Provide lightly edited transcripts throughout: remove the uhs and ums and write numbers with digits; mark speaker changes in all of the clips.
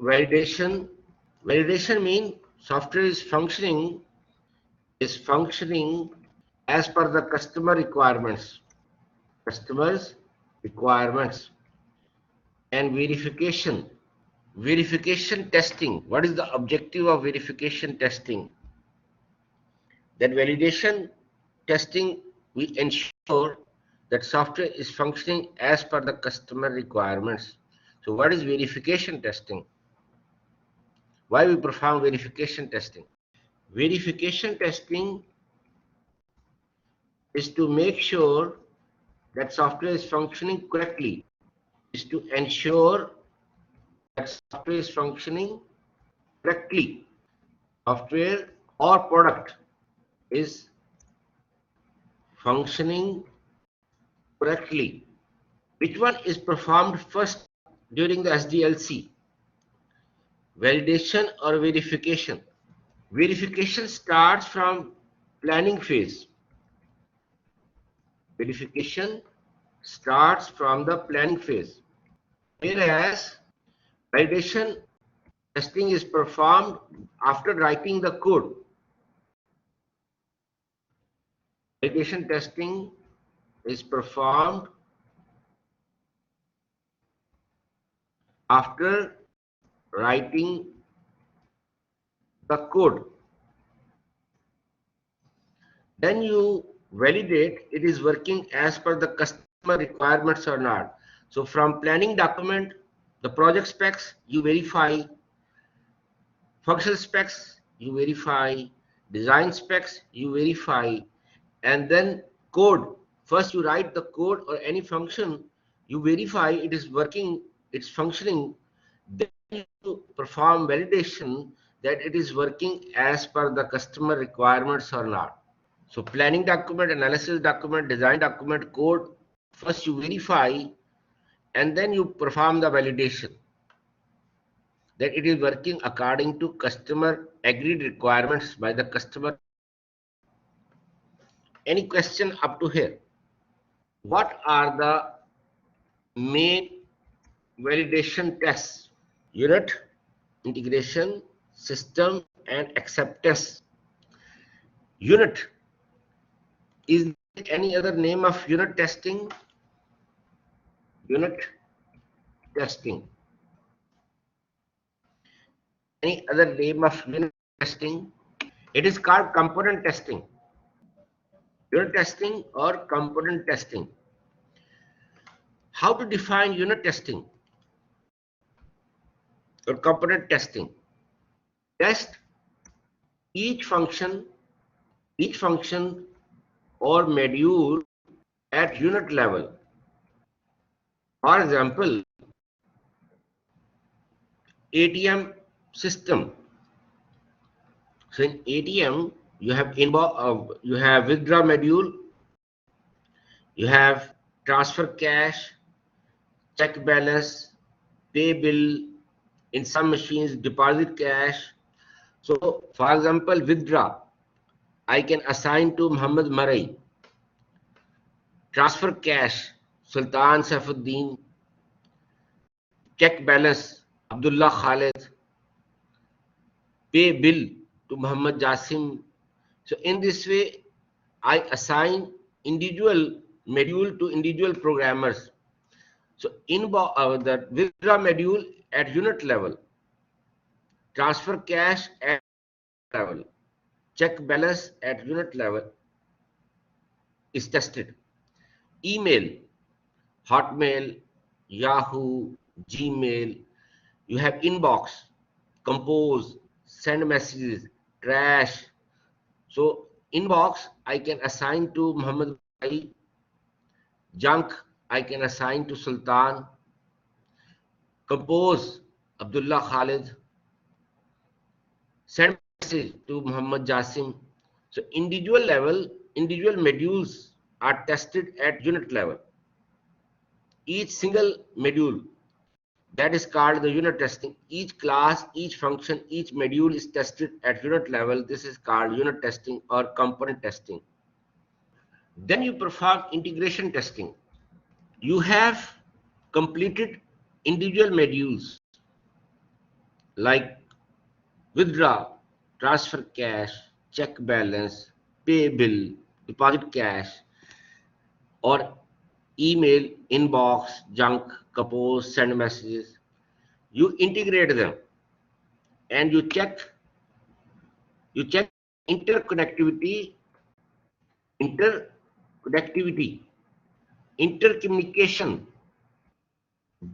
Speaker 1: validation. Validation means software is functioning as per the customer requirements. Customers requirements. And verification. Verification testing. What is the objective of verification testing? That validation testing, we ensure that software is functioning as per the customer requirements. So what is verification testing? Why we perform verification testing? Verification testing is to make sure that software is functioning correctly, is to ensure that software is functioning correctly. Software or product is functioning correctly. Which one is performed first during the SDLC? Validation or verification? Verification starts from planning phase. Verification starts from the planning phase, whereas validation testing is performed after writing the code. Validation testing is performed after writing the code. Then you validate it is working as per the customer requirements or not. So from planning document, the project specs, you verify, functional specs, you verify, design specs, you verify, and then code. First you write the code or any function, you verify it is working, it's functioning, then you perform validation that it is working as per the customer requirements or not. So planning document, analysis document, design document, code, first you verify and then you perform the validation that it is working according to customer agreed requirements by the customer. Any question up to here? What are the main validation tests? Unit, integration, system, and acceptance. Unit. Is there any other name of unit testing? Unit testing. Any other name of unit testing? It is called component testing. Unit testing or component testing. How to define unit testing or component testing? Test each function or module at unit level. For example, ATM system. So in ATM, you have withdraw module, you have transfer cash, check balance, pay bill, in some machines deposit cash. So for example, withdraw, I can assign to Muhammad Marai. Transfer cash, Sultan Saifuddin. Check balance, Abdullah Khalid. Pay bill to Muhammad Jasim. So in this way, I assign individual module to individual programmers. So the withdraw module at unit level, transfer cash at level, check balance at unit level is tested. Email, Hotmail, Yahoo, Gmail, you have inbox, compose, send messages, trash. So inbox I can assign to Muhammad Bhai, junk I can assign to Sultan, compose Abdullah Khalid, send message to Muhammad Jasim. So individual level, individual modules are tested at unit level. Each single module, that is called the unit testing. Each class, each function, each module is tested at unit level. This is called unit testing or component testing. Then you perform integration testing. You have completed individual modules. like withdraw, transfer cash, check balance, pay bill, deposit cash, or email, inbox, junk, compose, send messages. You integrate them and you check interconnectivity, interconnectivity, intercommunication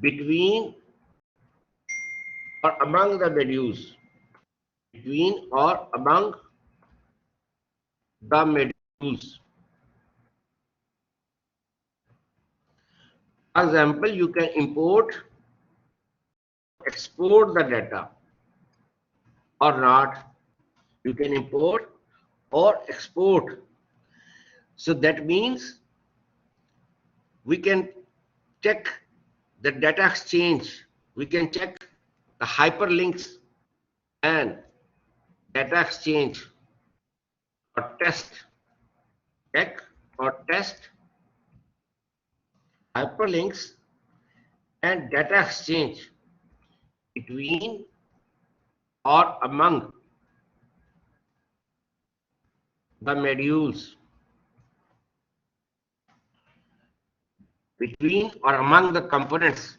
Speaker 1: between or among the modules, between or among the modules. For example, you can import, export the data or not. You can import or export. So that means we can check the data exchange. We can check the hyperlinks and data exchange or check or test hyperlinks and data exchange between or among the modules, between or among the components.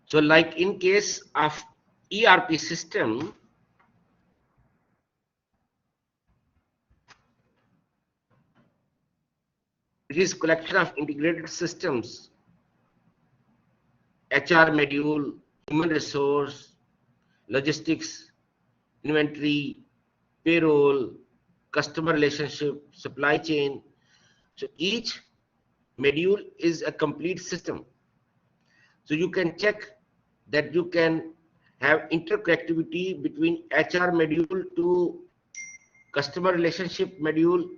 Speaker 1: So like in case of ERP system, it is collection of integrated systems, HR module, human resource, logistics, inventory, payroll, customer relationship, supply chain. So each module is a complete system. So you can check that you can have interconnectivity between HR module to customer relationship module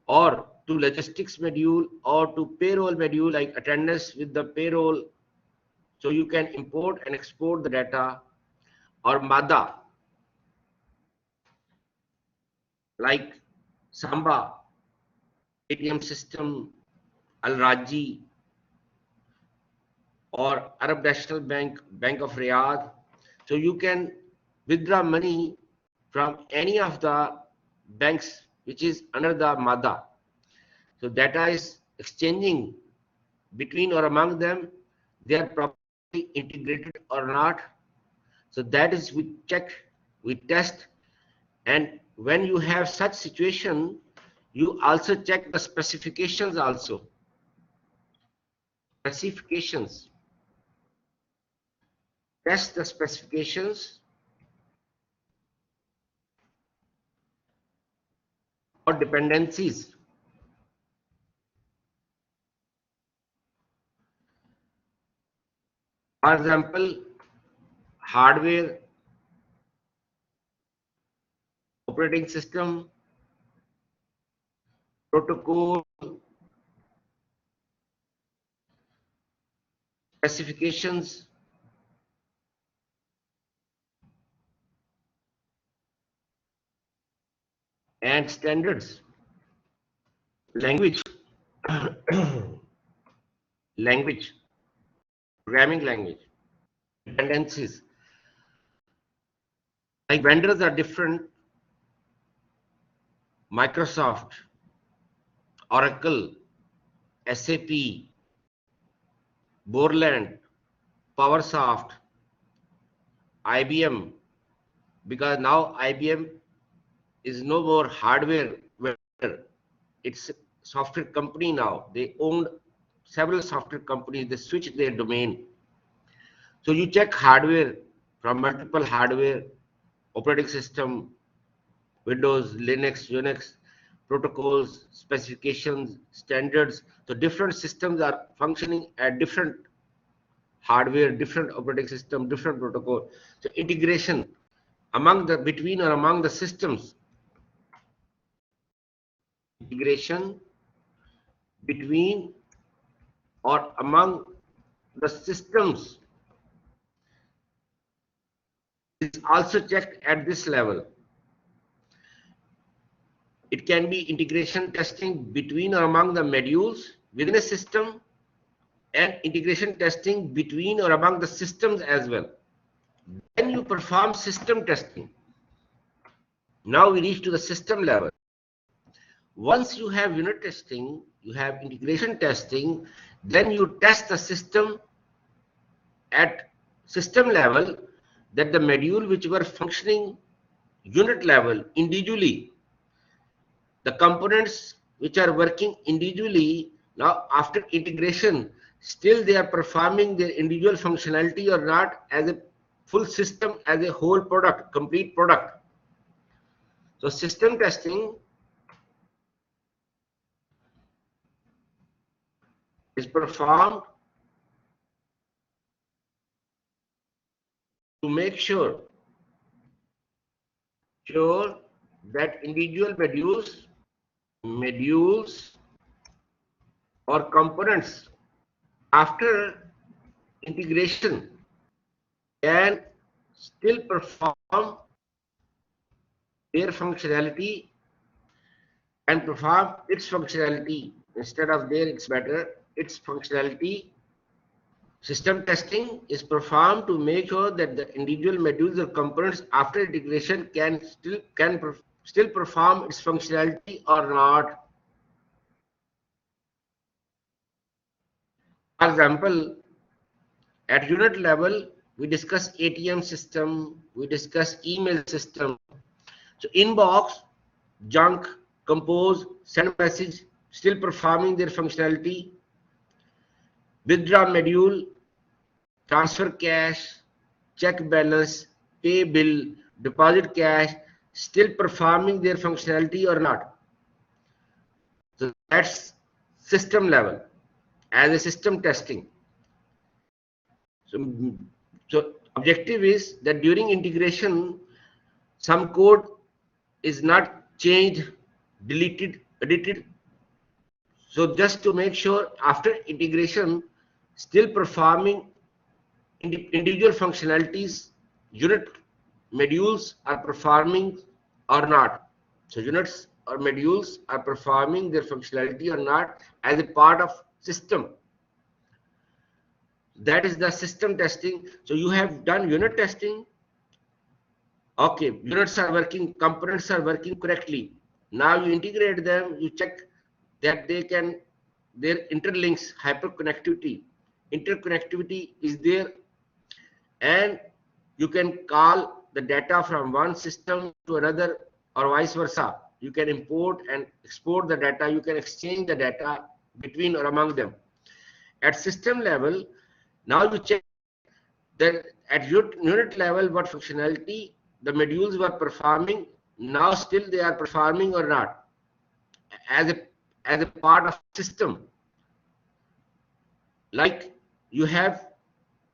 Speaker 1: or to logistics module or to payroll module like attendance with the payroll. So you can import and export the data or MADA like Samba, ATM system, Al Raji or Arab National Bank, Bank of Riyadh. So you can withdraw money from any of the banks which is under the MADA. So data is exchanging between or among them. They are properly integrated or not. So that is we check, we test, and when you have such situation, you also check the specifications also. Specifications. Test the specifications or dependencies. For example, hardware, operating system, protocol, specifications, and standards. Language, language, programming language, dependencies. Like vendors are different. Microsoft, Oracle, SAP, Borland, PowerSoft, IBM, because now IBM is no more hardware vendor. It's a software company now. They own several software companies. They switch their domain. So you check hardware from multiple hardware, operating system, Windows, Linux, Unix, protocols, specifications, standards. So different systems are functioning at different hardware, different operating system, different protocol. So integration among the between or among the systems, integration between or among the systems is also checked at this level. It can be integration testing between or among the modules within a system and integration testing between or among the systems as well. Then you perform system testing. Now we reach to the system level. Once you have unit testing, you have integration testing, then you test the system at system level, that the module which were functioning unit level individually, the components which are working individually, now after integration, still they are performing their individual functionality or not as a full system, as a whole product, complete product. So system testing is performed to make sure that individual modules or components after integration can still perform their functionality and perform its functionality. Instead of there, it's better, its functionality. System testing is performed to make sure that the individual modules or components after integration can still perform its functionality or not. For example, at unit level, we discuss ATM system, we discuss email system. So inbox, junk, compose, send message, still performing their functionality. Withdraw module, transfer cash, check balance, pay bill, deposit cash, still performing their functionality or not. So that's system level as a system testing. So objective is that during integration, some code is not changed, deleted, edited. So just to make sure after integration, still performing individual functionalities, unit modules are performing or not. So units or modules are performing their functionality or not as a part of system. That is the system testing. So you have done unit testing. Okay, units are working, components are working correctly. Now you integrate them, you check that their interlinks, hyperconnectivity, interconnectivity is there, and you can call the data from one system to another or vice versa. You can import and export the data, you can exchange the data between or among them. At system level, now you check that at unit level what functionality the modules were performing, now still they are performing or not as a part of system. Like you have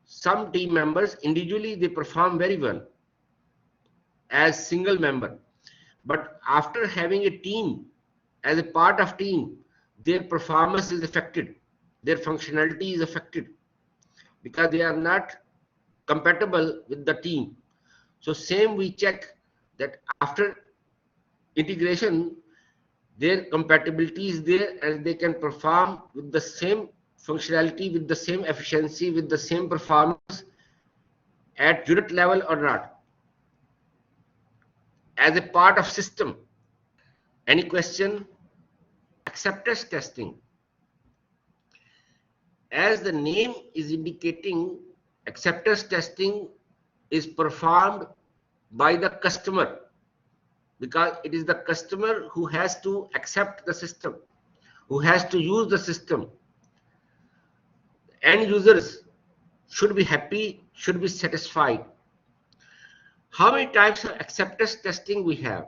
Speaker 1: some team members individually, they perform very well as single member, but after having a team, as a part of team, their performance is affected, their functionality is affected because they are not compatible with the team. So same we check that after integration, their compatibility is there and they can perform with the same functionality, with the same efficiency, with the same performance at unit level or not as a part of system. Any question? Acceptance testing. As the name is indicating, acceptance testing is performed by the customer, because it is the customer who has to accept the system, who has to use the system. End users should be happy, should be satisfied. How many types of acceptance testing we have?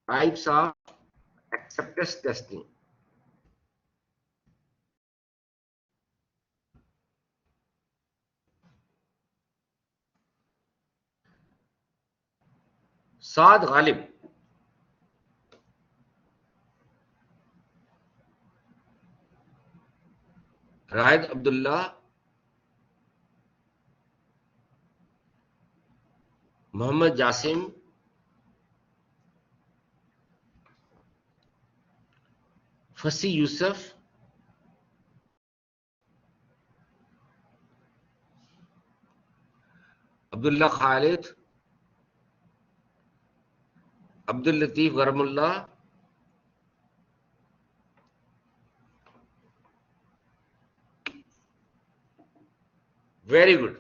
Speaker 1: Types of acceptance testing. Saad Ghalib. Raid Abdullah. Muhammad Jasim. Fasi Yusuf. Abdullah Khalid, Abdul Latif Garamullah, very good.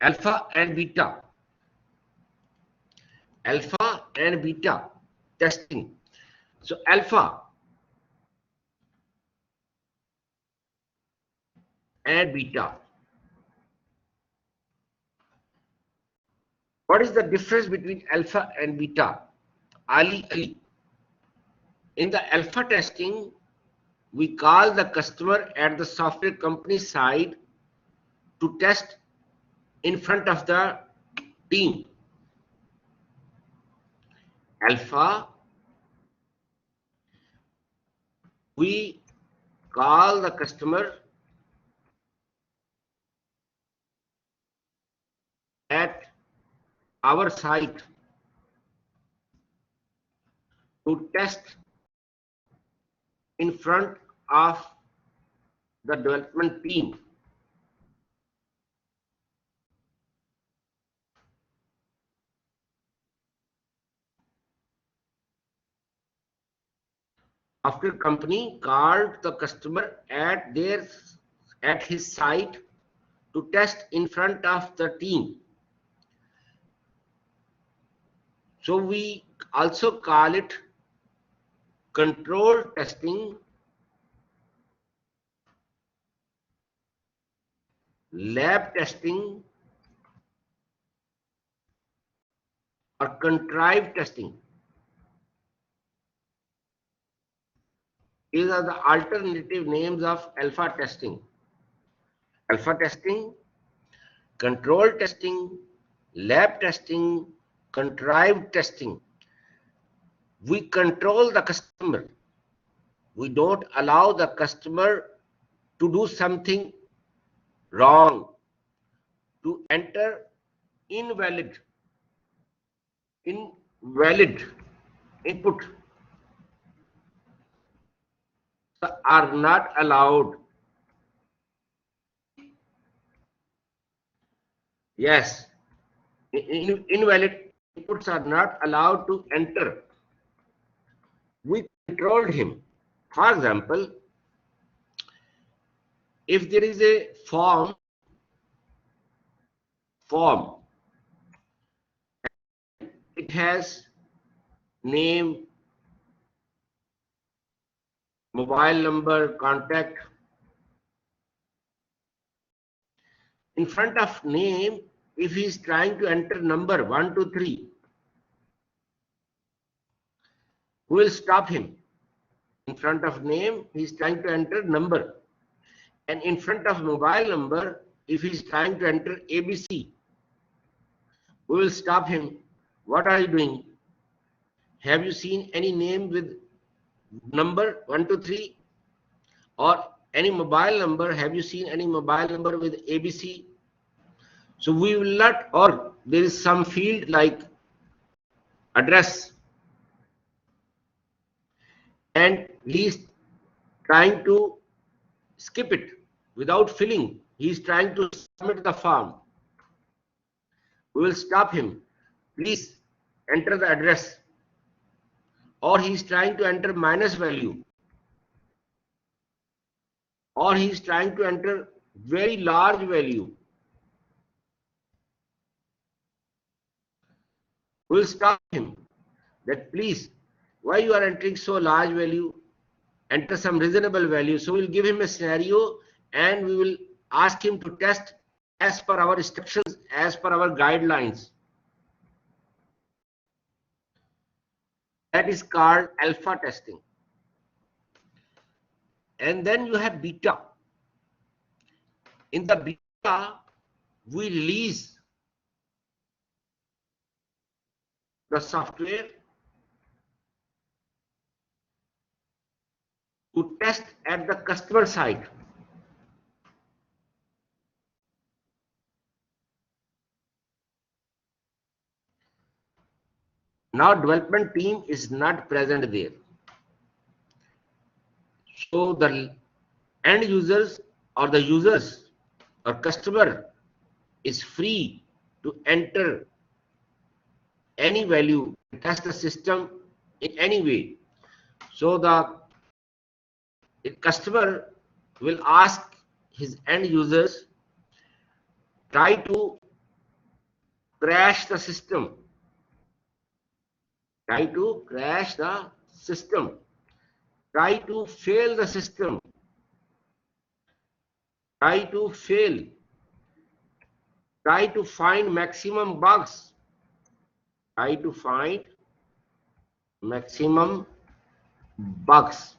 Speaker 1: Alpha and beta. Alpha and beta testing. So alpha and beta. What is the difference between alpha and beta? Ali. In the alpha testing, we call the customer at the software company side to test in front of the team. Alpha, we call the customer at our site to test in front of the development team. Software company called the customer at his site to test in front of the team. So we also call it control testing, lab testing, or contrived testing. These are the alternative names of alpha testing. Alpha testing, control testing, lab testing, contrived testing. We control the customer. We don't allow the customer to do something wrong, to enter invalid input are not allowed. Yes, invalid inputs are not allowed to enter. We controlled him. For example, if there is a form, it has name, mobile number, contact. In front of name, if he is trying to enter number 1, 2, 3, who will stop him? In front of name, he is trying to enter number. And in front of mobile number, if he is trying to enter ABC, we will stop him. What are you doing? Have you seen any name with number 1, 2, 3? Or any mobile number? Have you seen any mobile number with ABC? So we will not, or there is some field like address, and he is trying to skip it without filling. He is trying to submit the form. We will stop him. Please enter the address. Or he is trying to enter minus value. Or he is trying to enter very large value. We will stop him. That please, why you are entering so large value? Enter some reasonable value. So we'll give him a scenario and we will ask him to test as per our instructions, as per our guidelines. That is called alpha testing. And then you have beta. In the beta, we release the software to test at the customer side. Now development team is not present there. So the end users or the users or customer is free to enter any value, test the system in any way. So the customer will ask his end users, try to crash the system, try to crash the system, try to fail the system, try to fail, try to find maximum bugs, try to find maximum bugs.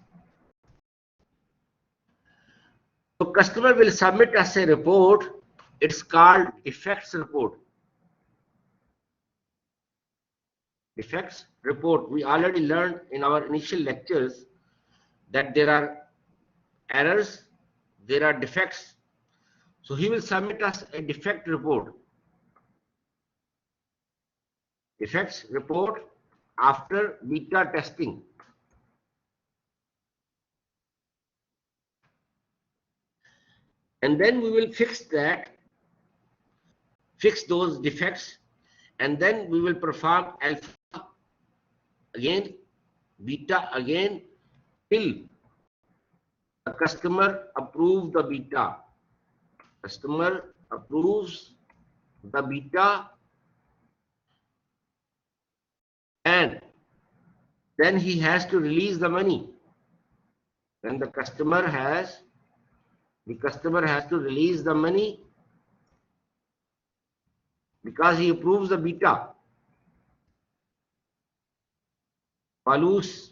Speaker 1: So customer will submit us a report. It's called defects report. Defects report. We already learned in our initial lectures that there are errors, there are defects. So he will submit us a defect report. Defects report after beta testing. And then we will fix those defects, and then we will perform alpha again, beta again, till the customer approves the beta. Customer approves the beta, and then he has to release the money. Then the customer has to release the money because he approves the beta. Palus.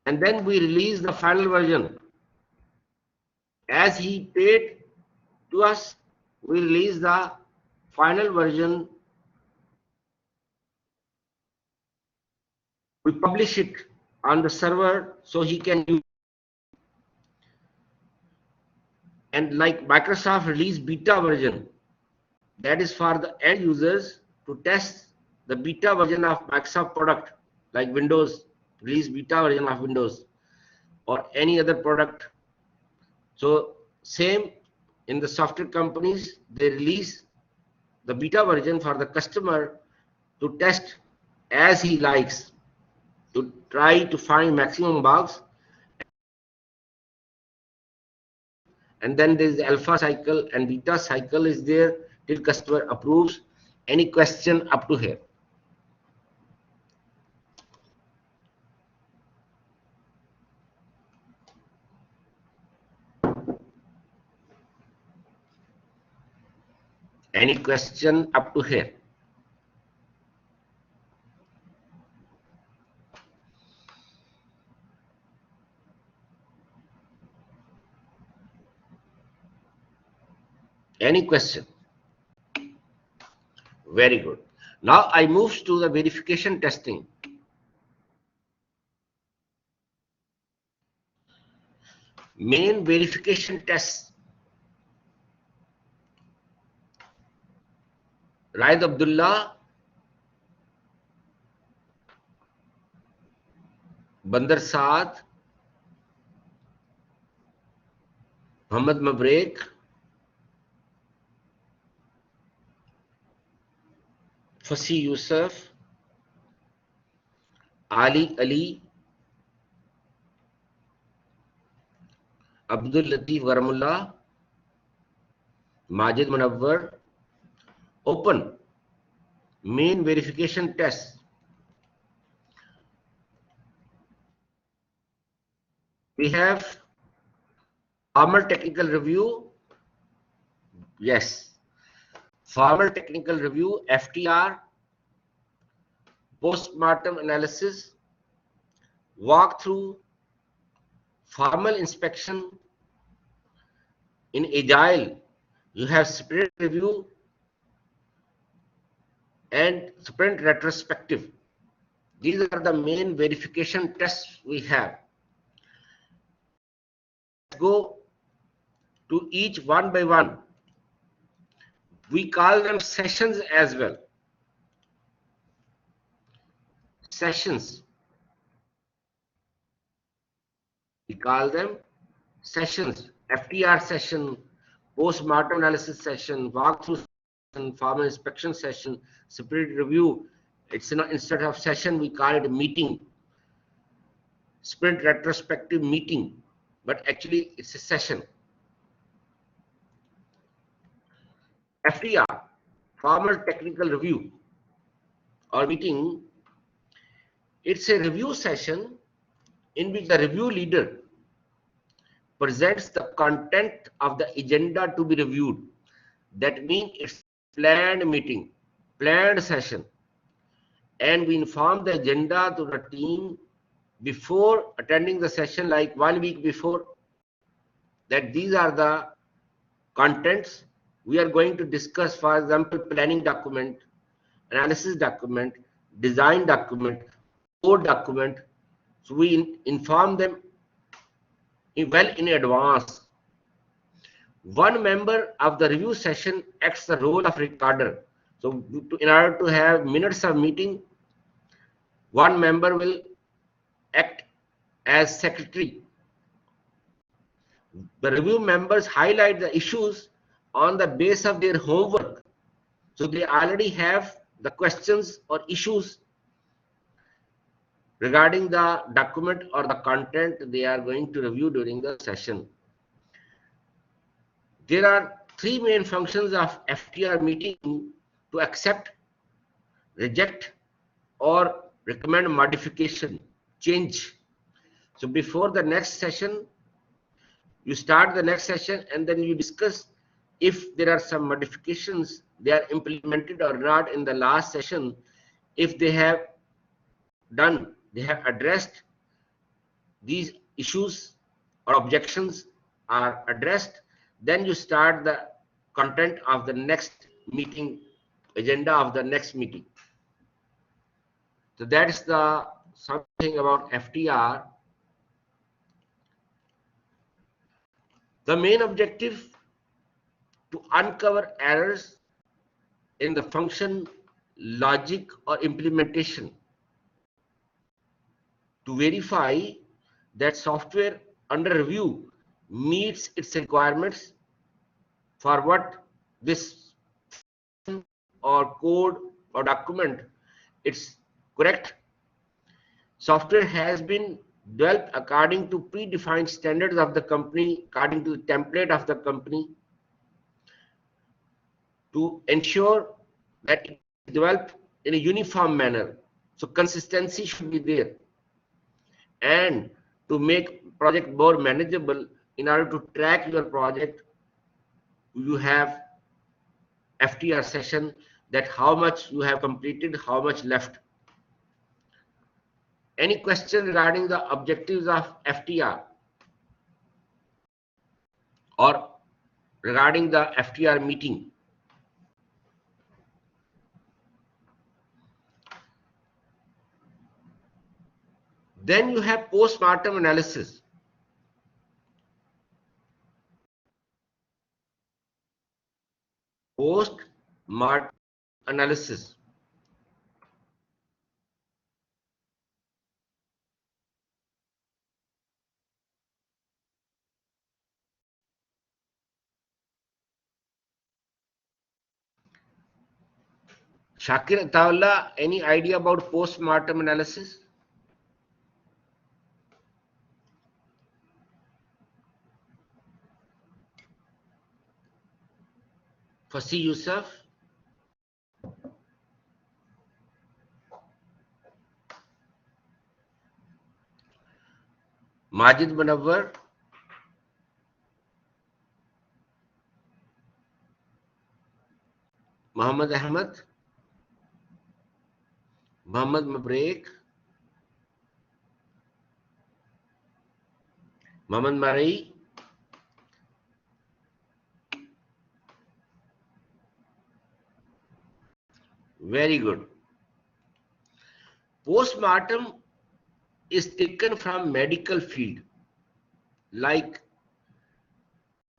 Speaker 1: And then we release the final version. As he paid to us, we release the final version. We publish it on the server so he can use. And like Microsoft release beta version, that is for the end users to test the beta version of Microsoft product, like Windows release beta version of Windows or any other product. So same in the software companies, they release the beta version for the customer to test as he likes, to try to find maximum bugs. And then there is the alpha cycle and beta cycle is there till customer approves. Any question up to here? Any question up to here? Any question? Very good. Now I move to the verification testing. Main verification tests. Raid Abdullah, Bandar Saad, Muhammad Mabrek, Fasi Yusuf, Ali Ali, Abdul Latif Garamullah, Majid Munawwar. Open main verification test. We have formal technical review. Yes. Formal technical review, FTR, post-mortem analysis, walkthrough, formal inspection. In Agile, you have sprint review and sprint retrospective. These are the main verification tests we have. Let's go to each one by one. We call them sessions as well. Sessions. We call them sessions. FTR session, post-mortem analysis session, walkthrough session, farmer inspection session, spirit review. It's not, instead of session, we call it a meeting, sprint retrospective meeting, but actually it's a session. FTR, Farmer Technical Review or meeting, it's a review session in which the review leader presents the content of the agenda to be reviewed. That means it's planned meeting, planned session, and we inform the agenda to the team before attending the session, like 1 week before, that these are the contents we are going to discuss. For example, planning document, analysis document, design document, code document. So we inform them well in advance. One member of the review session acts the role of recorder. So in order to have minutes of meeting, one member will act as secretary. The review members highlight the issues on the base of their homework. So they already have the questions or issues regarding the document or the content they are going to review during the session. There are three main functions of FTR meeting: to accept, reject, or recommend modification, change. So before the next session, you start the next session and then you discuss if there are some modifications they are implemented or not in the last session. If they have done, they have addressed these issues or objections are addressed, then you start the content of the next meeting, agenda of the next meeting. So that's the something about FTR. The main objective: to uncover errors in the function, logic, or implementation, to verify that software under review meets its requirements for what this or code or document it's correct. Software has been developed according to predefined standards of the company, according to the template of the company, to ensure that it is developed in a uniform manner. So consistency should be there. And to make project more manageable, in order to track your project, you have FTR session, that how much you have completed, how much left. Any question regarding the objectives of FTR or regarding the FTR meeting? Then you have post-mortem analysis. Post-mortem analysis. Shakir Atawallah, any idea about post-mortem analysis? Fasi Yusuf? Majid Munawwar? Muhammad Ahmad? Muhammad Mabreek? Muhammad Mari? Very good. Post-mortem is taken from medical field. Like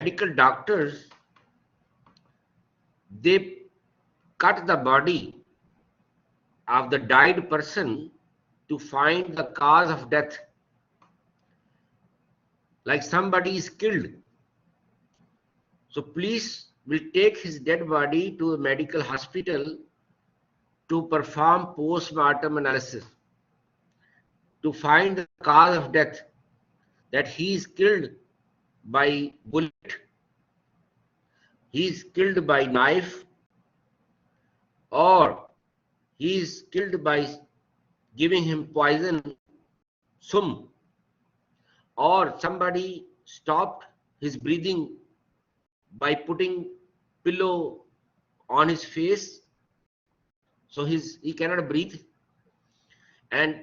Speaker 1: medical doctors, they cut the body of the died person to find the cause of death. Like somebody is killed. So police will take his dead body to a medical hospital to perform post-mortem analysis to find the cause of death, that he is killed by bullet, he is killed by knife, or he is killed by giving him poison, sum, or somebody stopped his breathing by putting pillow on his face, so he cannot breathe, and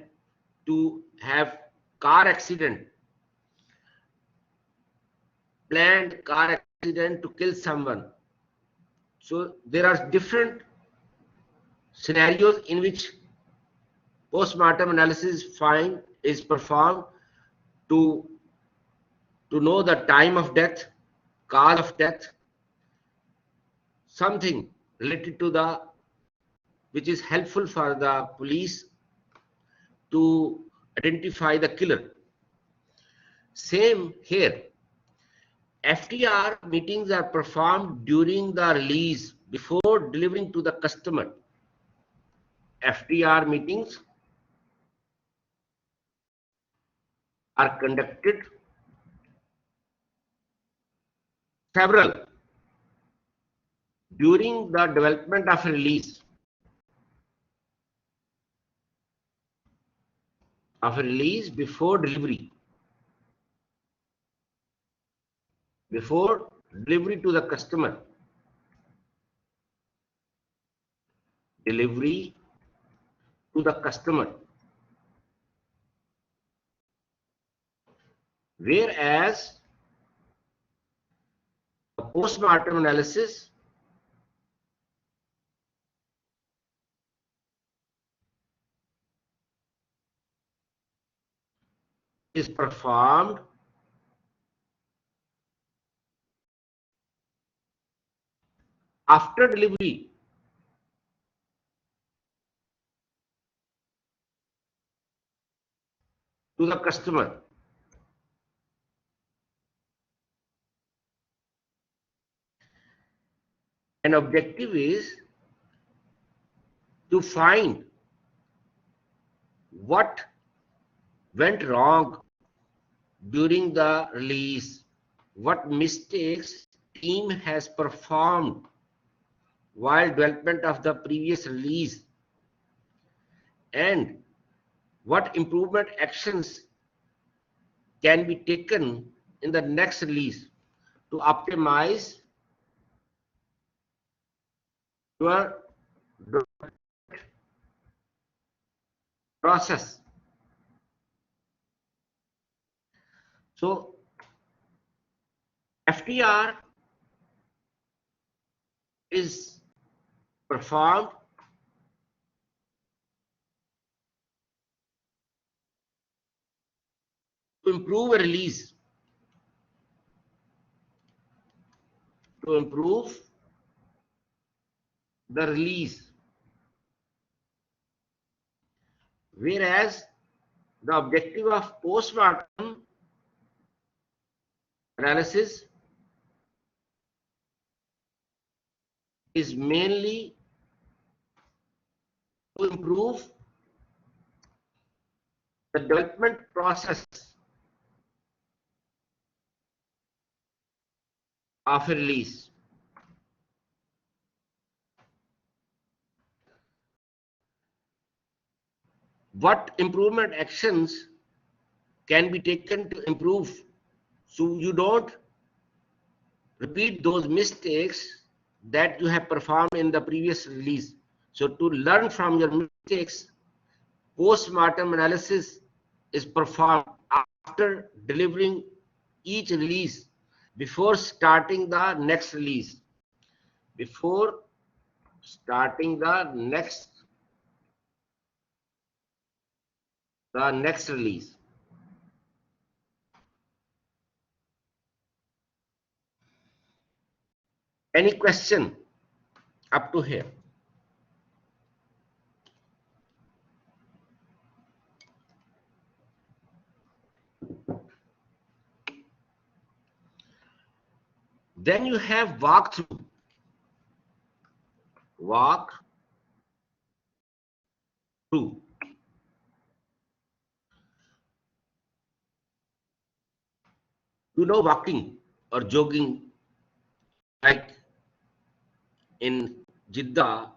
Speaker 1: to have car accident, planned car accident to kill someone. So there are different scenarios in which post-mortem analysis is performed to know the time of death, cause of death, something related to the, which is helpful for the police to identify the killer. Same here. FTR meetings are performed during the release before delivering to the customer. FTR meetings are conducted several during the development of a release. Before delivery. Before delivery to the customer. Delivery to the customer. Whereas the post-mortem analysis is performed after delivery to the customer. An objective is to find what went wrong during the release, what mistakes team has performed while development of the previous release, and what improvement actions can be taken in the next release to optimize your process. So FTR is performed to improve a release, to improve the release, whereas the objective of post-mortem analysis is mainly to improve the development process of a release. What improvement actions can be taken to improve, so you don't repeat those mistakes that you have performed in the previous release. So to learn from your mistakes, post-mortem analysis is performed after delivering each release before starting the next release. Before starting the next release. Any question up to here? Then you have walkthrough. walk through. Walking or jogging, like in Jeddah,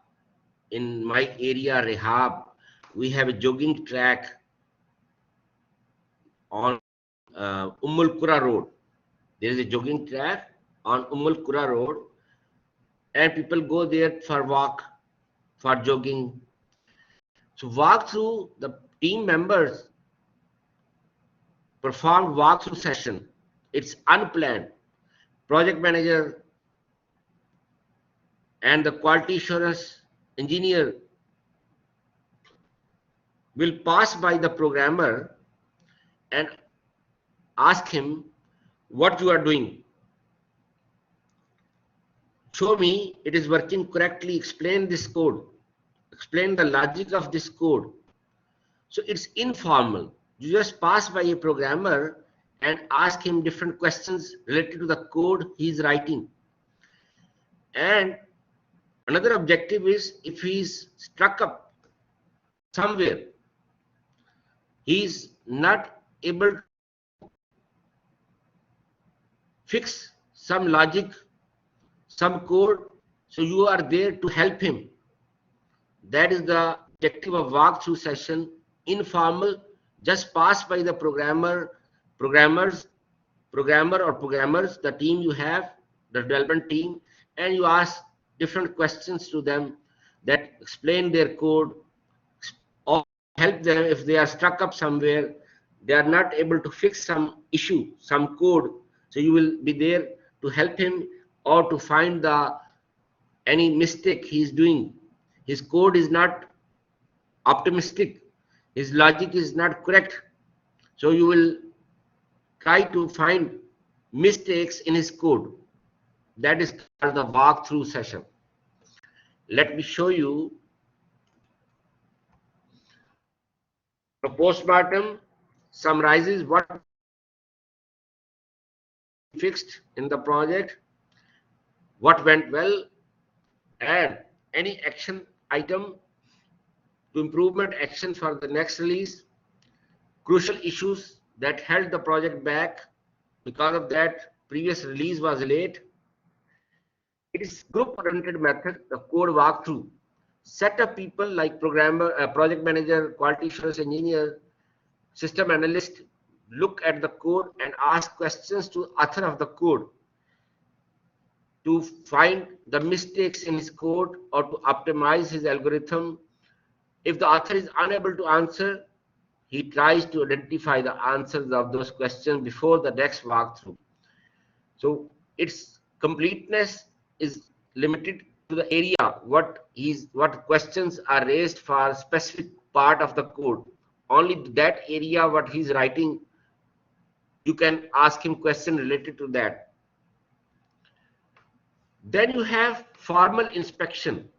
Speaker 1: in my area, Rehab, we have a jogging track on Qura Road. There is a jogging track on Qura Road, and people go there for walk, for jogging. So walk through, the team members performed walkthrough session. It's unplanned. Project manager and the quality assurance engineer will pass by the programmer and ask him what you are doing. Show me it is working correctly. Explain this code. Explain the logic of this code. So it's informal. You just pass by a programmer and ask him different questions related to the code he is writing. And another objective is, if he's stuck up somewhere, he's not able to fix some logic, some code, so you are there to help him. That is the objective of walkthrough session. Informal, just pass by the programmer, the team you have, the development team, and you ask different questions to them that explain their code or help them if they are stuck up somewhere, they are not able to fix some issue, some code. So you will be there to help him or to find any mistake he is doing. His code is not optimistic. His logic is not correct. So you will try to find mistakes in his code. That is called the walkthrough session. Let me show you. The postmortem summarizes what fixed in the project, what went well, and any action item to improvement action for the next release, crucial issues that held the project back because of that previous release was late. It is group-oriented method, the code walkthrough. Set of people like programmer, project manager, quality assurance engineer, system analyst look at the code and ask questions to author of the code to find the mistakes in his code or to optimize his algorithm. If the author is unable to answer, he tries to identify the answers of those questions before the next walkthrough. So its completeness is limited to the area what questions are raised for specific part of the code. Only that area what he's writing, you can ask him question related to that. Then you have formal inspection.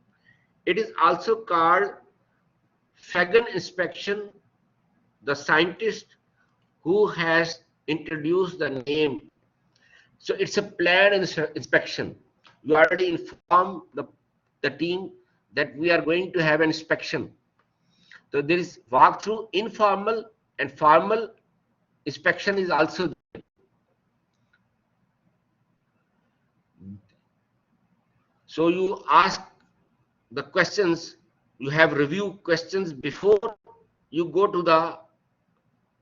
Speaker 1: It is also called Fagan inspection. The scientist who has introduced the name. So it's a planned inspection. You already inform the team that we are going to have an inspection. So there is walkthrough, informal and formal inspection is also there. So you ask the questions, you have review questions before you go to the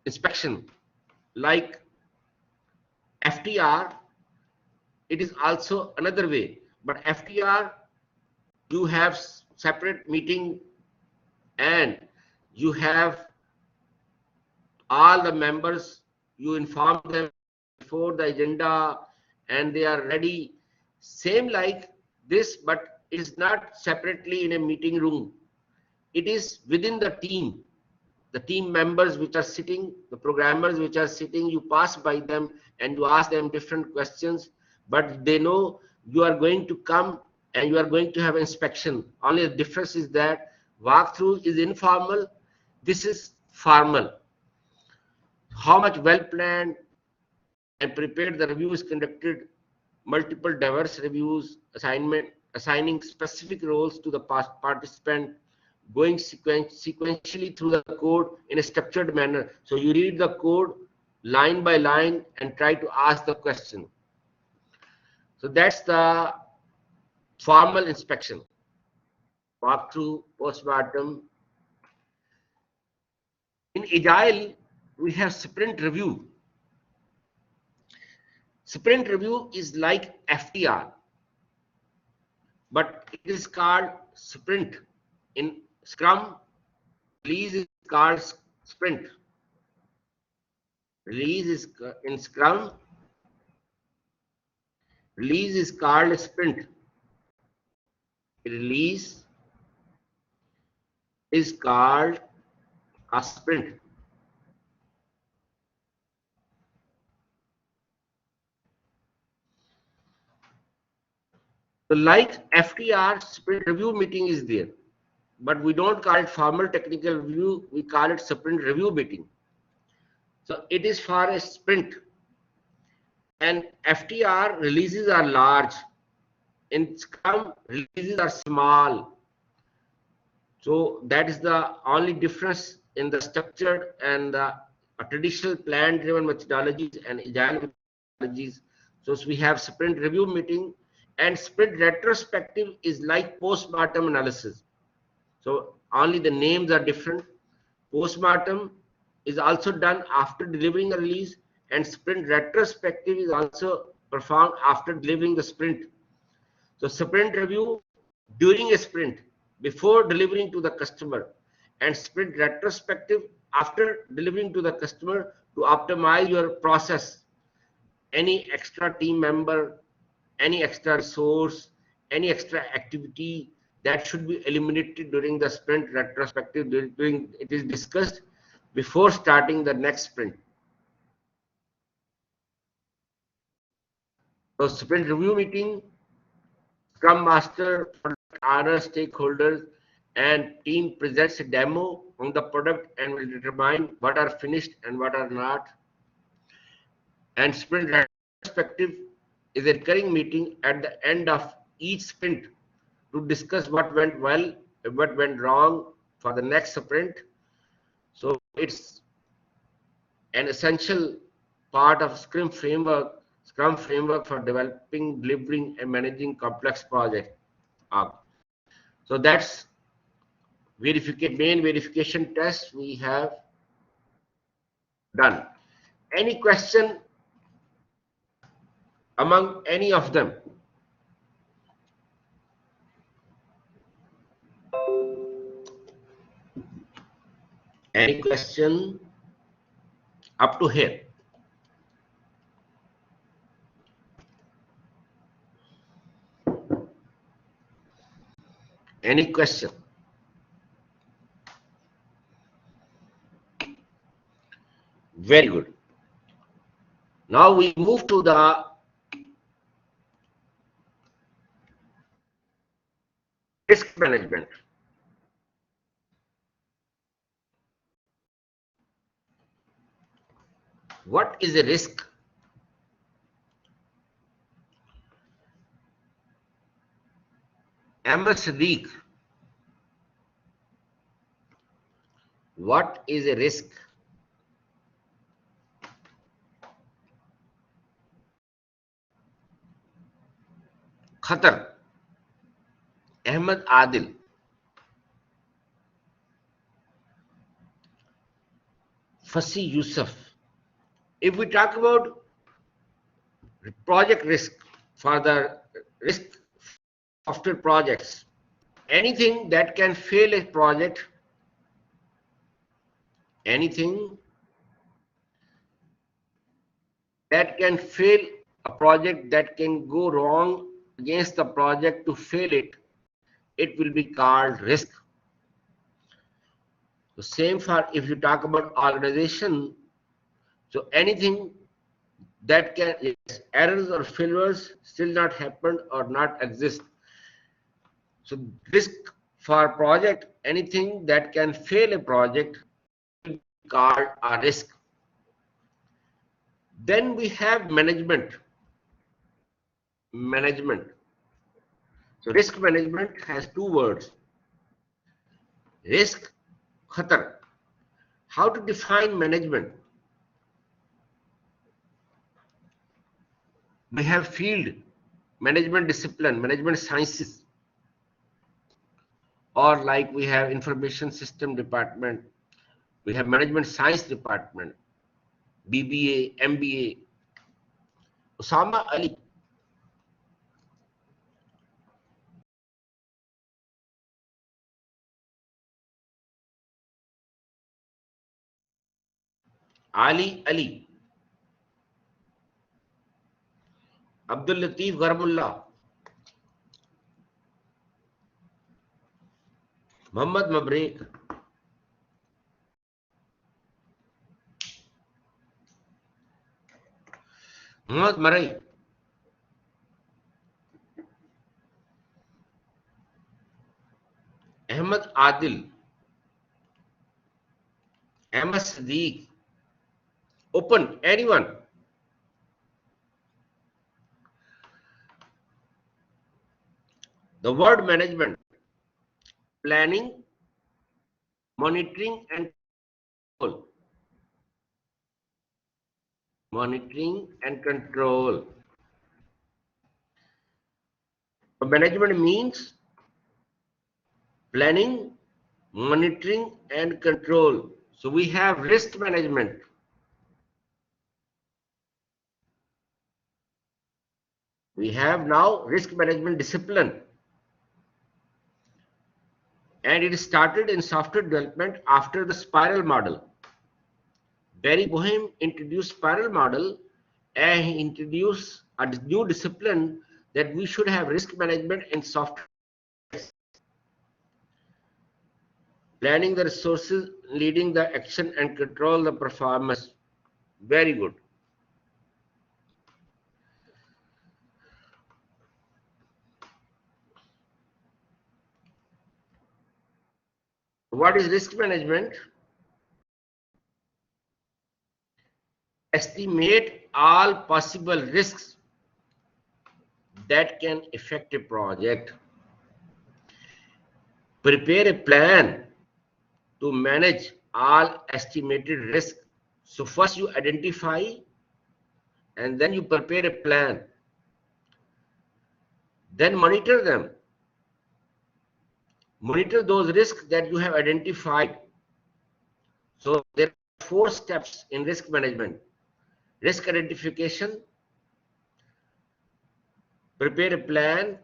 Speaker 1: inspection. Like FTR, it is also another way, but FTR, you have separate meeting and you have all the members, you inform them before the agenda and they are ready. Same like this, but it is not separately in a meeting room. It is within the team members which are sitting, the programmers which are sitting, you pass by them and you ask them different questions, but they know you are going to come and you are going to have inspection. Only the difference is that walkthrough is informal, this is formal. How much well planned and prepared the review is conducted, multiple diverse reviews, assignment assigning specific roles to the participant, going sequentially through the code in a structured manner. So you read the code line by line and try to ask the question. So that's the formal inspection, walkthrough, postmortem. In Agile, we have sprint review. Sprint review is like FTR, but it is called sprint. In Scrum, release is called sprint. Release is in Scrum, release is called sprint. Release is called a sprint. So like FTR, sprint review meeting is there, but we don't call it formal technical review, we call it sprint review meeting. So it is for a sprint, and FTR releases are large. In Scrum, releases are small. So that is the only difference in the structured and the traditional plan-driven methodologies and agile methodologies. So we have sprint review meeting, and sprint retrospective is like post-mortem analysis. So only the names are different. Post-mortem is also done after delivering a release, and sprint retrospective is also performed after delivering the sprint. So sprint review during a sprint before delivering to the customer, and sprint retrospective after delivering to the customer to optimize your process. Any extra team member, any extra resource, any extra activity that should be eliminated during the sprint retrospective, during it is discussed before starting the next sprint. So sprint review meeting, Scrum Master, product owner, stakeholders, and team presents a demo on the product and will determine what are finished and what are not. And sprint retrospective is a recurring meeting at the end of each sprint to discuss what went well and what went wrong for the next sprint. So it's an essential part of Scrum framework for developing, delivering, and managing complex projects. So that's main verification test we have done. Any question among any of them? Any question up to here? Any question? Very good. Now we move to the risk management. What is a risk? MS Sadiq, what is a risk? Khatar, Ahmed Adil, Fasi Yusuf. If we talk about project risk, for the risk software projects, anything that can fail a project, anything that can fail a project, that can go wrong against the project to fail it, it will be called risk. The same for if you talk about organization. So anything that can, yes, errors or failures still not happen or not exist. So risk for project, anything that can fail a project will be called a risk. Then we have management. So So risk management has two words. Risk, khatar. How to define management? We have field management discipline, management sciences, or like we have information system department, we have management science department, BBA, MBA. Osama Ali. Ali Ali. Abdul Latif Garmullah. Muhammad Mabreek. Muhammad Marai. Ahmad Adil. Ahmad Siddiq. Open, anyone. The word management, planning, monitoring and control. Monitoring and control. So management means planning, monitoring and control. So we have risk management. We have now risk management discipline. And it started in software development after the spiral model. Barry Boehm introduced spiral model and he introduced a new discipline that we should have risk management in software. Planning the resources, leading the action and control the performance. Very good. What is risk management? Estimate all possible risks that can affect a project. Prepare a plan to manage all estimated risks. So first you identify and then you prepare a plan. Then monitor them. Monitor those risks that you have identified. So there are 4 steps in risk management. Risk identification, prepare a plan,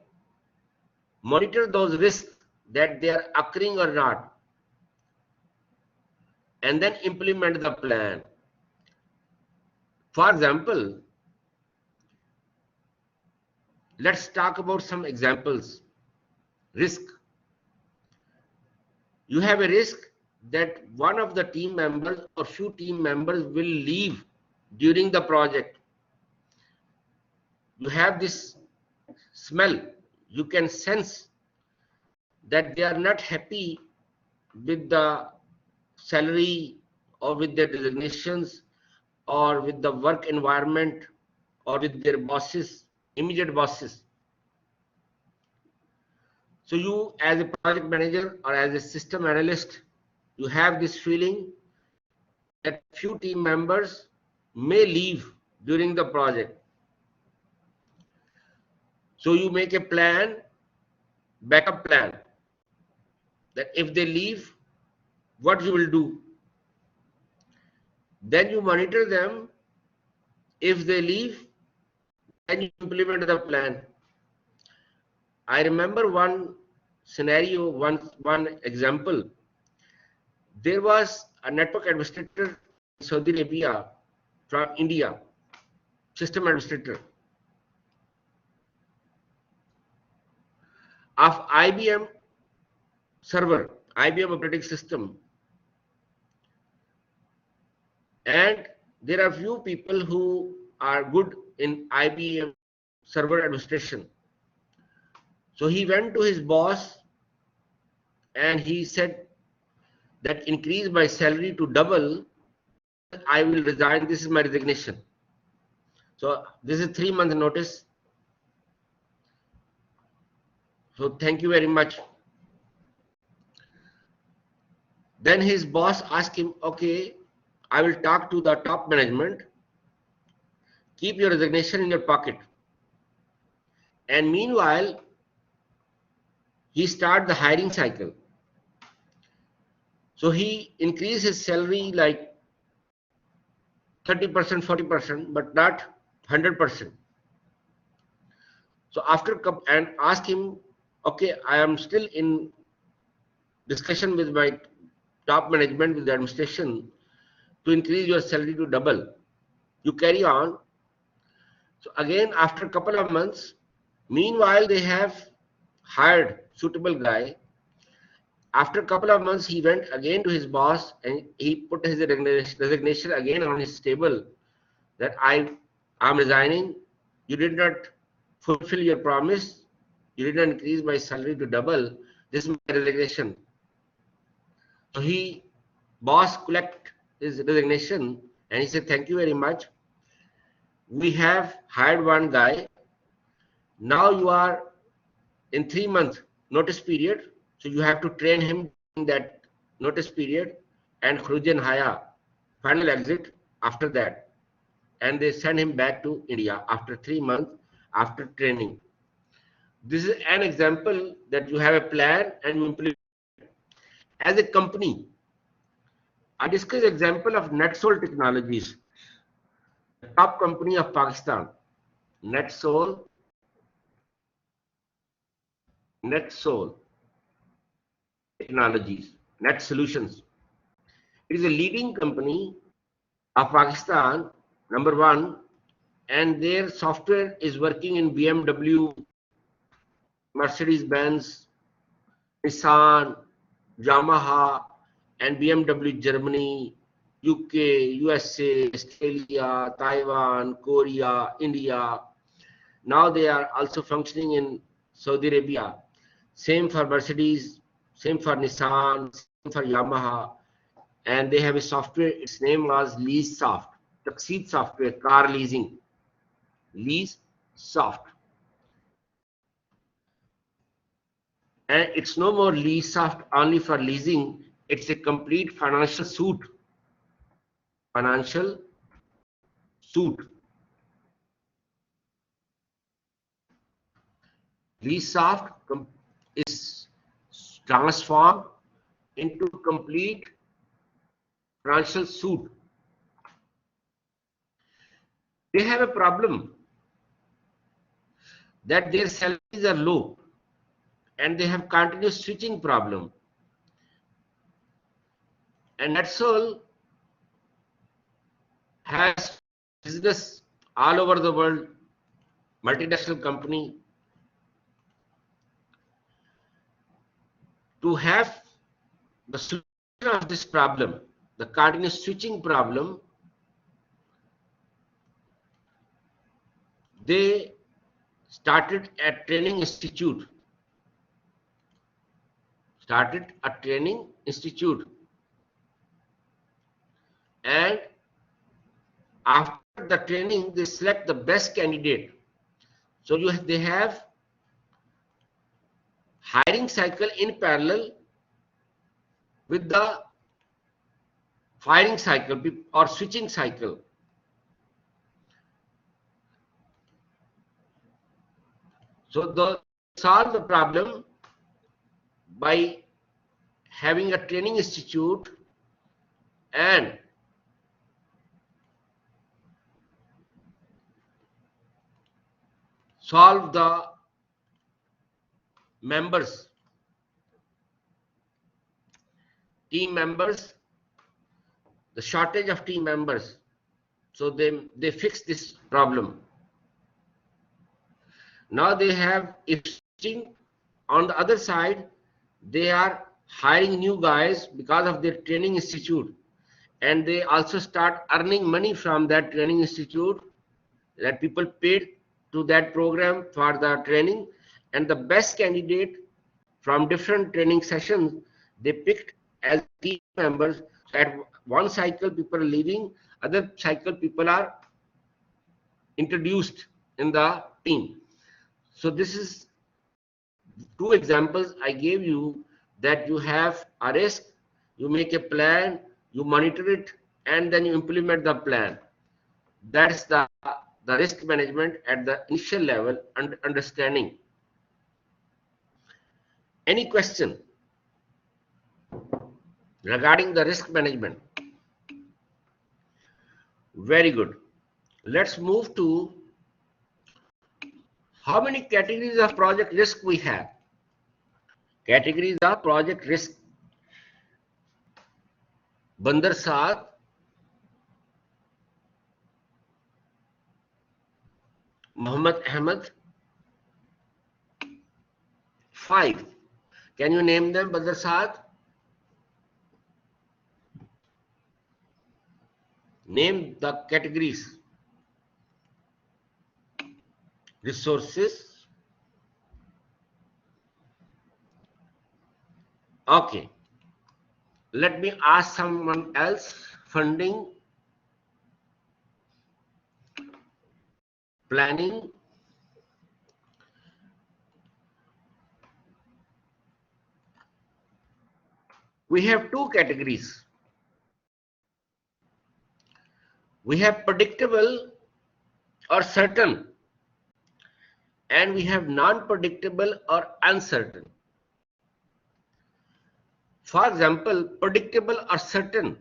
Speaker 1: monitor those risks that they are occurring or not, and then implement the plan. For example, let's talk about some examples. Risk. You have a risk that one of the team members or few team members will leave during the project. You have this smell. You can sense that they are not happy with the salary or with their designations or with the work environment or with their bosses, immediate bosses. So you as a project manager or as a system analyst, you have this feeling that few team members may leave during the project. So you make a plan, backup plan, that if they leave, what you will do. Then you monitor them. If they leave, then you implement the plan. I remember one scenario, one example. There was a network administrator in Saudi Arabia from India, system administrator of IBM server, IBM operating system. And there are few people who are good in IBM server administration. So he went to his boss and he said that increase my salary to double, I will resign. This is my resignation. So this is 3-month notice. So thank you very much. Then his boss asked him, okay, I will talk to the top management. Keep your resignation in your pocket. And meanwhile, he started the hiring cycle. So he increased his salary like 30%, 40%, but not 100%. So after and ask him, okay, I am still in discussion with my top management, with the administration, to increase your salary to double. You carry on. So again, after a couple of months, meanwhile they have hired suitable guy. After a couple of months, he went again to his boss and he put his resignation again on his table that I'm resigning. You did not fulfill your promise. You did not increase my salary to double. This is my resignation. So boss collect his resignation and he said, thank you very much. We have hired one guy. Now you are in 3 month notice period. So you have to train him in that notice period and Khrujan Haya, final exit after that. And they send him back to India after 3 months after training. This is an example that you have a plan and you implement. As a company, I discuss example of NetSol Technologies, the top company of Pakistan. NetSol Technologies, Net Solutions. It is a leading company of Pakistan, number one, and their software is working in BMW, Mercedes-Benz, Nissan, Yamaha, and BMW Germany, UK, USA, Australia, Taiwan, Korea, India. Now they are also functioning in Saudi Arabia. Same for Mercedes, same for Nissan, same for Yamaha. And they have a software, its name was LeaseSoft, Taxeed software, car leasing. LeaseSoft. And it's no more LeaseSoft only for leasing, it's a complete financial suite. Financial suite. LeaseSoft is transformed into complete financial suite. They have a problem that their salaries are low and they have continuous switching problem. And NetSol has business all over the world, multinational company. To have the solution of this problem, the continuous switching problem, they started a training institute. And after the training, they select the best candidate. So they have hiring cycle in parallel with the firing cycle or switching cycle. So they solve the problem by having a training institute and solve the team members, the shortage of team members. So they fix this problem. Now they have existing on the other side, they are hiring new guys because of their training institute, and they also start earning money from that training institute, that people paid to that program for the training, and the best candidate from different training sessions they picked as team members. So at one cycle people are leaving, other cycle people are introduced in the team. So this is Two examples I gave you, that you have a risk, you make a plan, you monitor it, and then you implement the plan. That's the risk management at the initial level and understanding. Any question regarding the risk management? Very good. Let's move to how many categories of project risk we have. Categories of project risk. Bandar Saad, Muhammad Ahmed, 5. Can you name them, Bandar Saad? Name the categories. Resources. Okay. Let me ask someone else. Funding, planning, we have two categories. We have predictable or certain, and we have non-predictable or uncertain. For example, predictable or certain,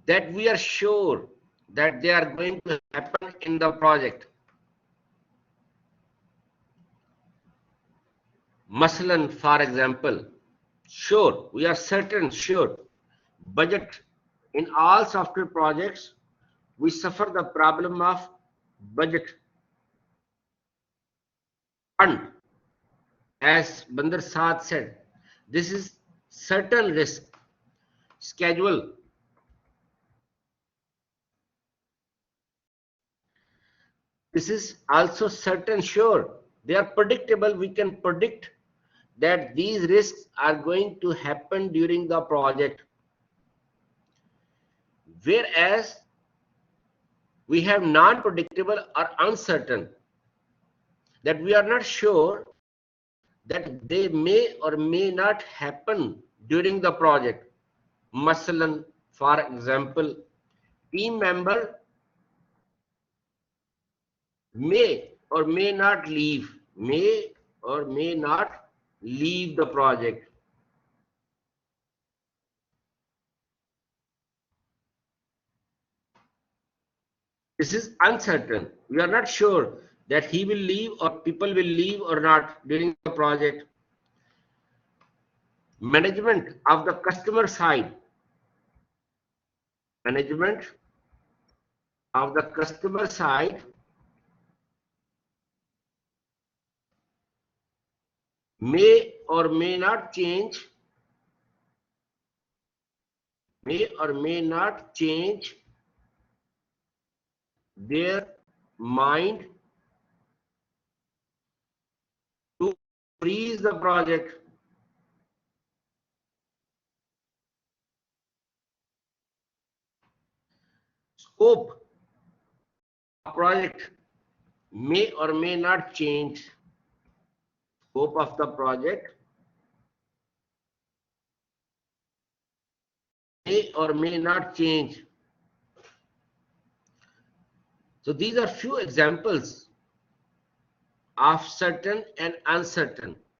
Speaker 1: that we are sure that they are going to happen in the project. Maslan, for example, sure, we are certain, sure. Budget. In all software projects, we suffer the problem of budget. And as Bandar Saad said, this is certain risk. Schedule. This is also certain, sure. They are predictable. We can predict that these risks are going to happen during the project. Whereas we have non-predictable or uncertain, that we are not sure that they may or may not happen during the project. Masalan, for example, team member may or may not leave, the project. This is uncertain. We are not sure that he will leave or people will leave or not during the project. Management of the customer side. Management of the customer side may or may not change, their mind to freeze the project. Scope of project may or may not change. Scope of the project may or may not change. So these are few examples of certain and uncertain.